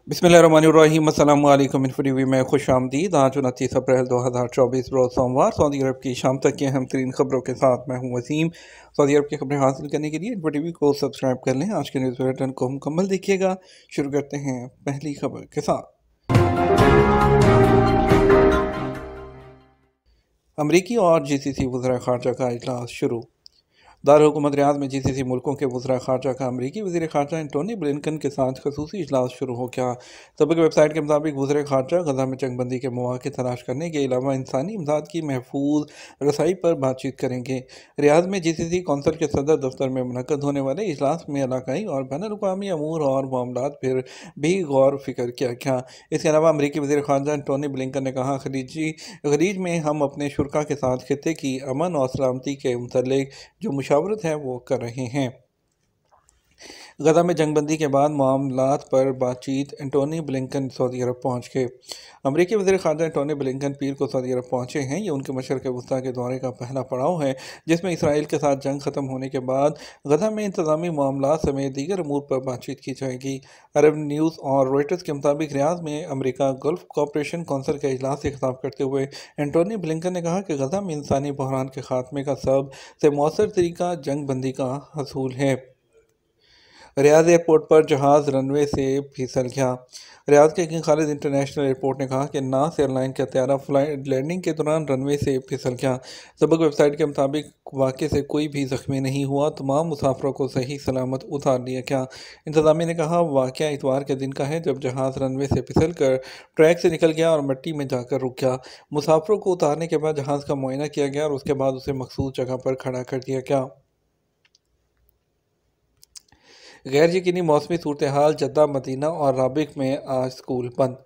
बिस्मिल्लाहिर्रहमानिर्रहीम अस्सलाम वालेकुम। इन्फोटीवी में खुश आमदीद। आज 29 अप्रैल 2024 रोज़ सोमवार सऊदी अरब की शाम तक की अहम तरीन खबरों के साथ मैं हूँ वसीम। सऊदी अरब की खबरें हासिल करने के लिए इन्फोटीवी को सब्सक्राइब कर लें। आज के न्यूज़ बुलेटिन को मुकम्मल देखिएगा। शुरू करते हैं पहली खबर के साथ। अमरीकी और GCC वज़ीर ख़ारजा का इजलास शुरू। दारहुकूमत रियाद में GCC मुल्कों के वज़ीर ख़ारजा का अमरीकी वज़ीर ख़ारजा एंटोनी ब्लिंकन के साथ ख़ुसूसी इजलास शुरू हो गया। सबक वेबसाइट के मुताबिक वज़ीर ख़ारजा गज़ा में जंगबंदी के मौक़े तलाश करने के अलावा इंसानी इमदाद की महफूज रसाई पर बातचीत करेंगे। रियाद में GCC कौंसल के सदर दफ्तर में मुनक़्क़द होने वाले इजलास में इलाक़ाई और बैनुल-अक़वामी अमूर और मामलात पर भी गौर फ़िक्र किया गया। इसके अलावा अमरीकी वज़ीर ख़ारजा एंटोनी ब्लिंकन ने कहा, खलीज में हम अपने शुरका के साथ खित्ते की अमन और सलामती के मुतल्लिक़ जो मुशावरत है वो कर रहे हैं। गज़ा में जंगबंदी के बाद मामलात पर बातचीत। एंटोनी ब्लिंकन सऊदी अरब पहुँच गए। अमरीकी वज़ीर ख़ारजा एंटोनी ब्लिंकन पीर को सऊदी अरब पहुँचे हैं। ये उनके मशरिक़ वस्ता के दौरे का पहला पड़ाव है, जिसमें इसराइल के साथ जंग ख़त्म होने के बाद गज़ा में इंतज़ामी मामलात समेत दीगर अमूर पर बातचीत की जाएगी। अरब न्यूज़ और रॉयटर्स के मुताबिक रियाद में अमरीका गल्फ़ कोऑपरेशन कौंसिल के इजलास से खिताब करते हुए एंटोनी ब्लिंकन ने कहा कि गज़ा में इंसानी बहरान के ख़ात्मे का सबसे मौसर तरीका जंग बंदी का हसूल है। रियाद एयरपोर्ट पर जहाज़ रनवे से फिसल गया। रियाद के किंग खालिद इंटरनेशनल एयरपोर्ट ने कहा कि नास एयरलाइन का तैयारा फ्लाइट लैंडिंग के दौरान रनवे से फिसल गया। सबक वेबसाइट के मुताबिक वाक़े से कोई भी ज़ख्मी नहीं हुआ। तमाम मुसाफरों को सही सलामत उतार लिया गया। इंतज़ामिया ने कहा, वाक़या इतवार के दिन का है जब जहाज़ रनवे से फिसल कर ट्रैक से निकल गया और मिट्टी में जाकर रुक गया। मुसाफरों को उतारने के बाद जहाज़ का मुआयना किया गया और उसके बाद उसे मखसूस जगह पर खड़ा कर दिया गया। गैर यकीनी मौसमी सूरत हाल। जद्दा, मदीना और राबिक में आज स्कूल बंद।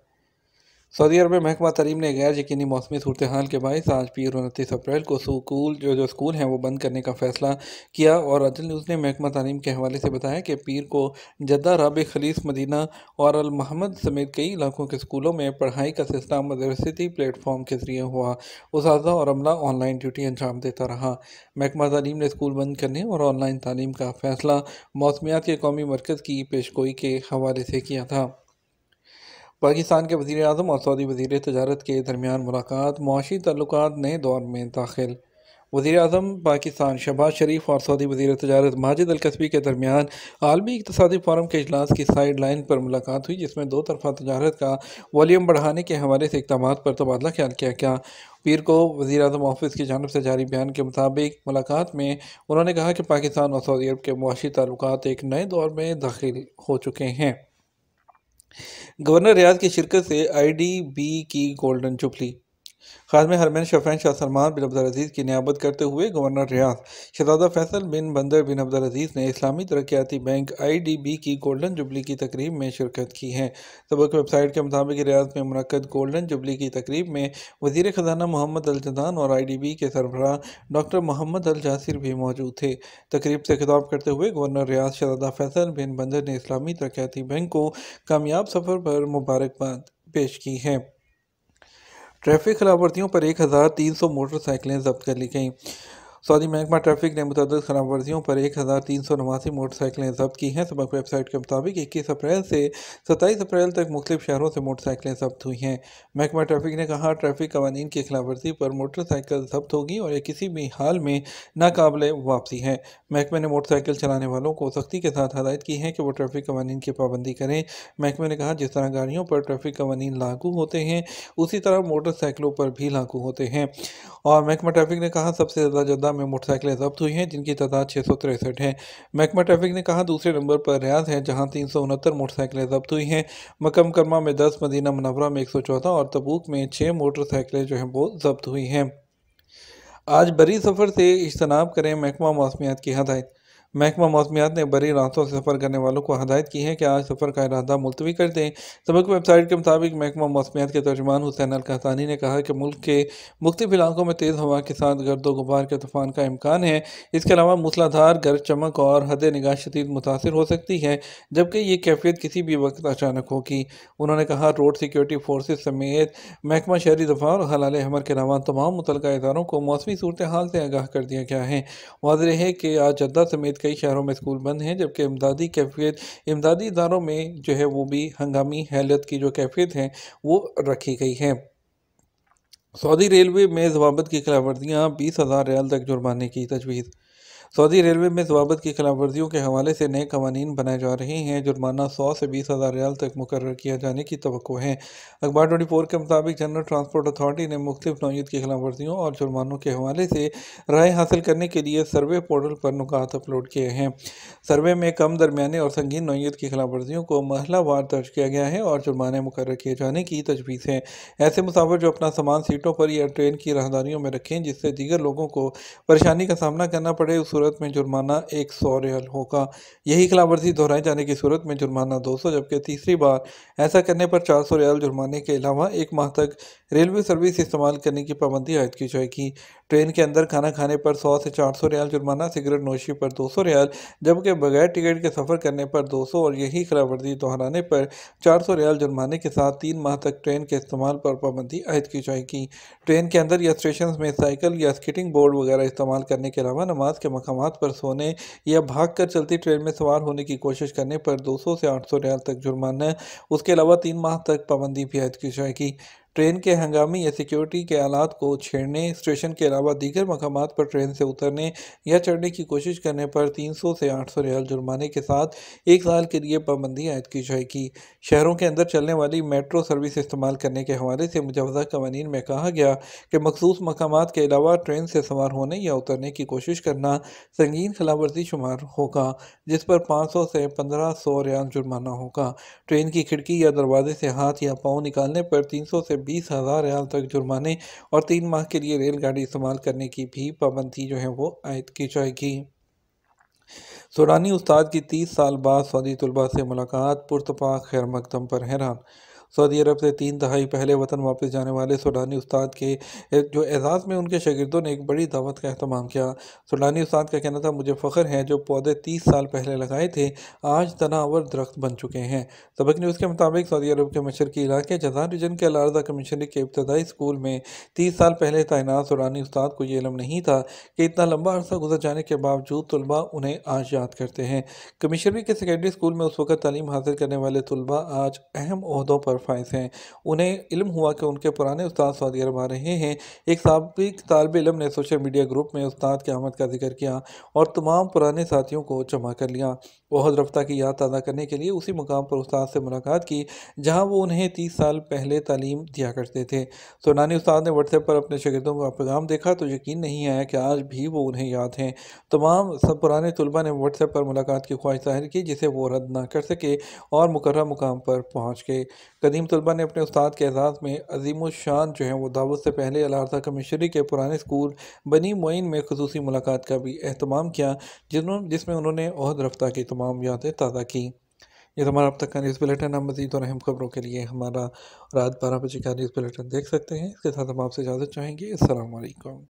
सऊदी अरब में महकमा तालीम ने गैर यकीनी मौसमी सूरत हाल के बायस आज पीर 29 अप्रैल को स्कूल हैं वो बंद करने का फ़ैसला किया। और अदल न्यूज़ ने महकमा तालीम के हवाले से बताया कि पीर को जद्दा, राबिक, खलीस, मदीना और अल महमद समेत कई इलाकों के स्कूलों में पढ़ाई का सिलसिला मदरसती प्लेटफॉर्म के ज़रिए हुआ। उस्ताज़ा और अमला ऑनलाइन ड्यूटी अंजाम देता रहा। महकमा तालीम ने स्कूल बंद करने और ऑनलाइन तालीम का फ़ैसला मौसमियात के कौमी मरकज़ की पेशगोई के हवाले से किया था। पाकिस्तान के वज़ीर आज़म और सऊदी वज़ीर तजारत के दरमियान मुलाकात। मुआशी ताल्लुकात नए दौर में दाखिल। वज़ीर आज़म पाकिस्तान शहबाज शरीफ और सऊदी वज़ीर तजारत माजिद अल कसबी के दरमियान आलमी इक़्तिसादी फ़ोरम के इजलास की साइड लाइन पर मुलाकात हुई, जिसमें दो तरफ़ा तजारत का वॉल्यूम बढ़ाने के हवाले से इक़दामात पर तबादला ख्याल किया गया। पीर को वज़ीर आज़म ऑफिस की जानिब से जारी बयान के मुताबिक मुलाकात में उन्होंने कहा कि पाकिस्तान और सऊदी अरब के मुआशी ताल्लुकात एक नए दौर में दाखिल हो चुके हैं। गवर्नर रियाद की शिरकत से IDB की गोल्डन जुबली। खादम हरमैन शफ़ैन शाह सलमान बिन अब्दुल-अज़ीज़ की नियाबत करते हुए गवर्नर रियाद शहज़ादा फैसल बिन बंदर बिन अब्दुल-अज़ीज़ ने इस्लामी तरक्याती बैंक IDB की गोल्डन जुबली की तकरीब में शिरकत की है। सबक वेबसाइट के मुताबिक रियाद में मुनक्कद गोल्डन जुबली की तकरीब में वज़ीर ख़ज़ाना मोहम्मद अल जदान और IDB के सरबराह डॉक्टर मोहम्मद अल जासिर भी मौजूद थे। तकरीब से खिताब करते हुए गवर्नर रियाद शहज़ादा फैसल बिन बंदर ने इस्लामी तरक्याती बैंक को कामयाब सफ़र पर मुबारकबाद पेश की है। ट्रैफिक खिलाफवर्जियों पर 1300 मोटरसाइकिलें जब्त कर ली गईं। सऊदी महकमा ट्रैफिक ने मुतअद्दिद खिलाफवर्जियों पर 1389 मोटरसाइकिलें जब्त की हैं। सबक वेबसाइट के मुताबिक 21 अप्रैल से 27 अप्रैल तक मुख्तलिफ शहरों से मोटरसाइकिलें जब्त हुई हैं। महकमा ट्रैफिक ने कहा, ट्रैफिक कवानीन की खिलाफवर्जी पर मोटरसाइकिल जब्त होगी और ये किसी भी हाल में नाकाबिले वापसी है। महकमे ने मोटरसाइकिल चलाने वालों को सख्ती के साथ हदायत की है कि वो ट्रैफिक कवानीन की पाबंदी करें। महकमे ने कहा, जिस तरह गाड़ियों पर ट्रैफिक कवानीन लागू होते हैं उसी तरह मोटरसाइकिलों पर भी लागू होते हैं। और महकमा ट्रैफिक ने कहा, सबसे ज़्यादा जद्दा में मोटरसाइकिलें जब्त हुई हैं, जिनकी तादाद 663 है। महकमा ट्रैफिक ने कहा, दूसरे नंबर पर रियाद है जहां 369 मोटरसाइकिलें जब्त हुई हैं। मक्का मुकर्रमा में 10, मदीना मुनव्वरा में 114 और तबूक में 6 मोटरसाइकिलें जो हैं वो जब्त हुई हैं। आज बरी सफ़र से इज्तनाब करें, महकमा मौसमियात की हदायत। महकमा मौसमियात ने बरी रास्तों से सफ़र करने वालों को हदायत की है कि आज सफ़र का इरादा मुलतवी कर दें। सबक वेबसाइट के मुताबिक महकमा मौसमियात के तर्जुमान हुसैन अल कहतानी ने कहा कि मुल्क के मुख्तलिफ इलाकों में तेज़ हवा के साथ गर्द गुबार के तूफ़ान का इम्कान है। इसके अलावा मूसलाधार गरज चमक और हद निगाह शदीद मुतासिर हो सकती है, जबकि ये कैफियत किसी भी वक्त अचानक होगी। उन्होंने कहा, रोड सिक्योरिटी फोर्सेज समेत महकमा शहरी दफा और हलाल हमर के अलावा तमाम मुतल्लिका इदारों को मौसमी सूरत हाल से आगाह कर दिया गया है। वाज़ेह है कि आज जद्दा समेत कई शहरों में स्कूल बंद हैं, जबकि इमदादी इदारों में जो है वो भी हंगामी हालत की जो कैफियत हैं वो रखी गई है। सऊदी रेलवे में ज़वाबित की खिलाफवर्दियाँ 20,000 रियाल तक जुर्माने की तजवीज़। सऊदी रेलवे में ज़वाबित की खिलाफवर्दियों के हवाले से नए कवानीन बनाए जा रहे हैं। जुर्माना 100 से 20,000 रियाल तक मुकर्रर किया जाने की तवक्को है। अखबार 24 के मुताबिक जनरल ट्रांसपोर्ट अथॉरिटी ने मुख्तलिफ नौइयत की खिलाफवर्दियों और जुर्मानों के हवाले से राय हासिल करने के लिए सर्वे पोर्टल पर नुकात अपलोड किए हैं। सर्वे में कम, दरमियाने और संगीन नौइयत की खिलाफवर्दियों को महलावार दर्ज किया गया है और जुर्माने मुकर्रर किए जाने की तजवीज़ है। ऐसे मुसाफिर जो अपना सामान सीटों पर या ट्रेन की राहदारियों में रखें जिससे दीगर लोगों को परेशानी का सामना करना पड़े, उस सूरत में जुर्माना 100 रियाल होगा। यही खिलाफवर्जी दोहराए जाने की सूरत में जुर्माना 200, जबकि तीसरी बार ऐसा करने पर 400 रियाल जुर्माने के अलावा 1 माह तक रेलवे सर्विस इस्तेमाल करने की पाबंदी आयद की जाएगी। ट्रेन के अंदर खाना खाने पर 100 से 400 रियाल जुर्माना, सिगरेट नोशी पर 200 रियाल, जबकि बगैर टिकट के सफ़र करने पर 200 और यही खिलाफवर्जी दोहराने पर 400 रियाल जुर्माने के साथ 3 माह तक ट्रेन के इस्तेमाल पर पाबंदी आयद की जाएगी। ट्रेन के अंदर या स्टेशन में साइकिल या स्केटिंग बोर्ड वगैरह इस्तेमाल करने के अलावा नमाज के मकामात पर सोने या भाग कर चलती ट्रेन में सवार होने की कोशिश करने पर 200 से 800 रियाल तक जुर्माना। उसके अलावा 3 माह तक पाबंदी भी आयद की जाएगी। ट्रेन के हंगामी या सिक्योरिटी के आलात को छेड़ने, स्टेशन के अलावा दीगर मकामात पर ट्रेन से उतरने या चढ़ने की कोशिश करने पर 300 से 800 रियाल जुर्माने के साथ 1 साल के लिए पाबंदी आयद की जाएगी। शहरों के अंदर चलने वाली मेट्रो सर्विस इस्तेमाल करने के हवाले से मुजवज़ा कवानीन में कहा गया कि मखसूस मकामात के अलावा ट्रेन से सवार होने या उतरने की कोशिश करना संगीन खिलाफवर्जी शुमार होगा, जिस पर 500 से 1500 रियाल जुर्माना होगा। ट्रेन की खिड़की या दरवाजे से हाथ या पाँव निकालने पर 300 से 20,000 रियाल तक जुर्माने और 3 माह के लिए रेलगाड़ी इस्तेमाल करने की भी पाबंदी जो है वो आयद की जाएगी। सूडानी उस्ताद की 30 साल बाद सऊदी तलबा से मुलाकात, पुरतपाक खैर मकदम पर हैरान। सऊदी अरब से 3 दहाई पहले वतन वापस जाने वाले सूडानी उस्ताद के जो एजाज़ में उनके शागिर्दों ने एक बड़ी दावत का अहतमाम किया। सूडानी उस्ताद का कहना था, मुझे फ़ख्र है जो पौधे 30 साल पहले लगाए थे आज तनावर दरख्त बन चुके हैं। सबक न्यूज़ के मुताबिक सऊदी अरब के मशरकी इलाके जज़ान रीजन के अल-अर्ज़ा कमिश्नरी के इब्तदाई स्कूल में 30 साल पहले तैनात सूडानी उस्ताद को ये इल्म नहीं था कि इतना लंबा अरसा गुजर जाने के बावजूद तलबा उन्हें आज याद करते हैं। कमिश्नरी के सेकेंडरी स्कूल में उस वक़्त तालीम हासिल करने वाले तलबा आज अहम ओहदों पर फाइज हैं। उन्हें इल्म हुआ कि उनके पुराने उस्ताद सऊदी अरब आ रहे हैं। एक साबिक तालिब इल्म ने सोशल मीडिया ग्रुप में उस्ताद की आमद का जिक्र किया और तमाम पुराने साथियों को जमा कर लिया। ओहद रफ्ता की याद ताज़ा करने के लिए उसी मुकाम पर उस्ताद से मुलाकात की जहाँ वो उन्हें 30 साल पहले तालीम दिया करते थे। सूडानी उस्ताद ने व्हाट्सएप पर अपने शागिर्दों का पैगाम देखा तो यकीन नहीं आया कि आज भी वो उन्हें याद हैं। तमाम सब पुराने तलबा ने व्हाट्सएप पर मुलाकात की ख्वाहिश जाहिर की, जिसे वो रद्द ना कर सके और मुकर्रर मुकाम पर पहुँच गए। कदीम तलबा ने अपने उस्ताद के एजाज़ में अज़ीमुश्शान जो है वो दावत से पहले अल-अर्ज़ा कमिश्नरी के पुराने स्कूल बनी मुइन में खुसूसी मुलाकात का भी एहतमाम किया, जिसमें उन्होंने ओहद रफ्ता की तमाम यादें ताज़ा की। ये तो हमारा अब तक का न्यूज़ बुलेटिन। आप मज़ीद और अहम खबरों के लिए हमारा रात 12 बजे का न्यूज़ बुलेटिन देख सकते हैं। इसके साथ हम आपसे इजाज़त चाहेंगे। अस्सलाम वालेकुम।